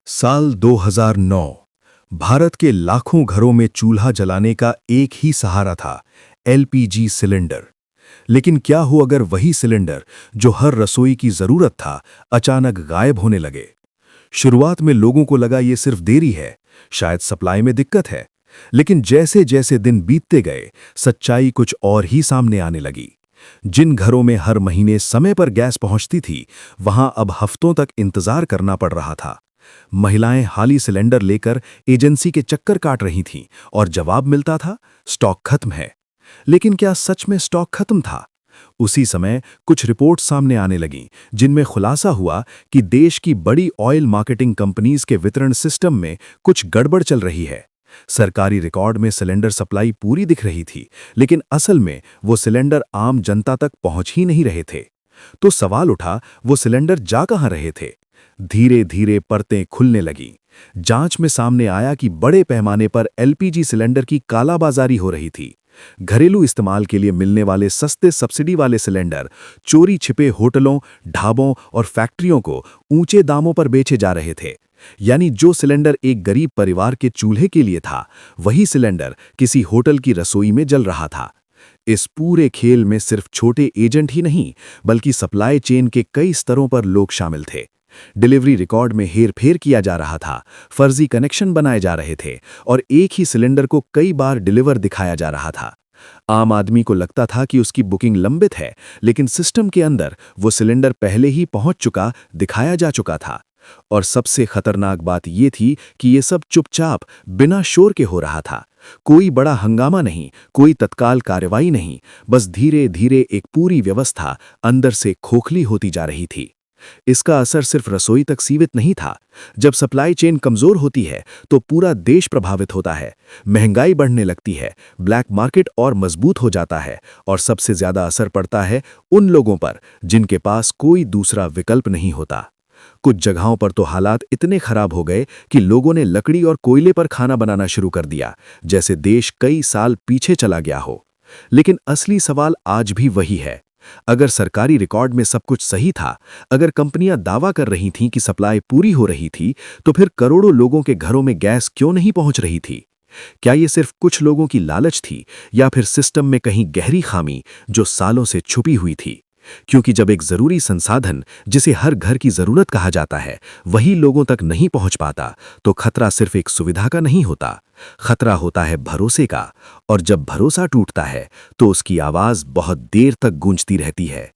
साल 2009। भारत के लाखों घरों में चूल्हा जलाने का एक ही सहारा था, एलपीजी सिलेंडर। लेकिन क्या हो अगर वही सिलेंडर जो हर रसोई की जरूरत था, अचानक गायब होने लगे। शुरुआत में लोगों को लगा ये सिर्फ देरी है, शायद सप्लाई में दिक्कत है। लेकिन जैसे जैसे दिन बीतते गए, सच्चाई कुछ और ही सामने आने लगी। जिन घरों में हर महीने समय पर गैस पहुंचती थी, वहां अब हफ्तों तक इंतजार करना पड़ रहा था। महिलाएं हाली सिलेंडर लेकर एजेंसी के चक्कर काट रही थीं और जवाब मिलता था, स्टॉक खत्म है। लेकिन क्या सच में स्टॉक खत्म था? उसी समय कुछ रिपोर्ट सामने आने लगीं, जिनमें खुलासा हुआ कि देश की बड़ी ऑयल मार्केटिंग कंपनीज के वितरण सिस्टम में कुछ गड़बड़ चल रही है। सरकारी रिकॉर्ड में सिलेंडर सप्लाई पूरी दिख रही थी, लेकिन असल में वो सिलेंडर आम जनता तक पहुंच ही नहीं रहे थे। तो सवाल उठा, वो सिलेंडर जा कहां रहे थे? धीरे धीरे परतें खुलने लगीं। जांच में सामने आया कि बड़े पैमाने पर एलपीजी सिलेंडर की कालाबाजारी हो रही थी। घरेलू इस्तेमाल के लिए मिलने वाले सस्ते सब्सिडी वाले सिलेंडर चोरी छिपे होटलों, ढाबों और फैक्ट्रियों को ऊंचे दामों पर बेचे जा रहे थे। यानी जो सिलेंडर एक गरीब परिवार के चूल्हे के लिए था, वही सिलेंडर किसी होटल की रसोई में जल रहा था। इस पूरे खेल में सिर्फ छोटे एजेंट ही नहीं, बल्कि सप्लाई चेन के कई स्तरों पर लोग शामिल थे। डिलीवरी रिकॉर्ड में हेरफेर किया जा रहा था, फर्जी कनेक्शन बनाए जा रहे थे और एक ही सिलेंडर को कई बार डिलीवर दिखाया जा रहा था। आम आदमी को लगता था कि उसकी बुकिंग लंबित है, लेकिन सिस्टम के अंदर वो सिलेंडर पहले ही पहुंच चुका दिखाया जा चुका था। और सबसे खतरनाक बात यह थी कि ये सब चुपचाप बिना शोर के हो रहा था। कोई बड़ा हंगामा नहीं, कोई तत्काल कार्रवाई नहीं, बस धीरे धीरे एक पूरी व्यवस्था अंदर से खोखली होती जा रही थी। इसका असर सिर्फ रसोई तक सीमित नहीं था। जब सप्लाई चेन कमजोर होती है, तो पूरा देश प्रभावित होता है। महंगाई बढ़ने लगती है, ब्लैक मार्केट और मजबूत हो जाता है, और सबसे ज्यादा असर पड़ता है उन लोगों पर जिनके पास कोई दूसरा विकल्प नहीं होता। कुछ जगहों पर तो हालात इतने खराब हो गए कि लोगों ने लकड़ी और कोयले पर खाना बनाना शुरू कर दिया, जैसे देश कई साल पीछे चला गया हो। लेकिन असली सवाल आज भी वही है। अगर सरकारी रिकॉर्ड में सब कुछ सही था, अगर कंपनियां दावा कर रही थीं कि सप्लाई पूरी हो रही थी, तो फिर करोड़ों लोगों के घरों में गैस क्यों नहीं पहुंच रही थी? क्या ये सिर्फ कुछ लोगों की लालच थी, या फिर सिस्टम में कहीं गहरी खामी जो सालों से छुपी हुई थी? क्योंकि जब एक जरूरी संसाधन, जिसे हर घर की जरूरत कहा जाता है, वही लोगों तक नहीं पहुंच पाता, तो खतरा सिर्फ एक सुविधा का नहीं होता, खतरा होता है भरोसे का। और जब भरोसा टूटता है, तो उसकी आवाज बहुत देर तक गूंजती रहती है।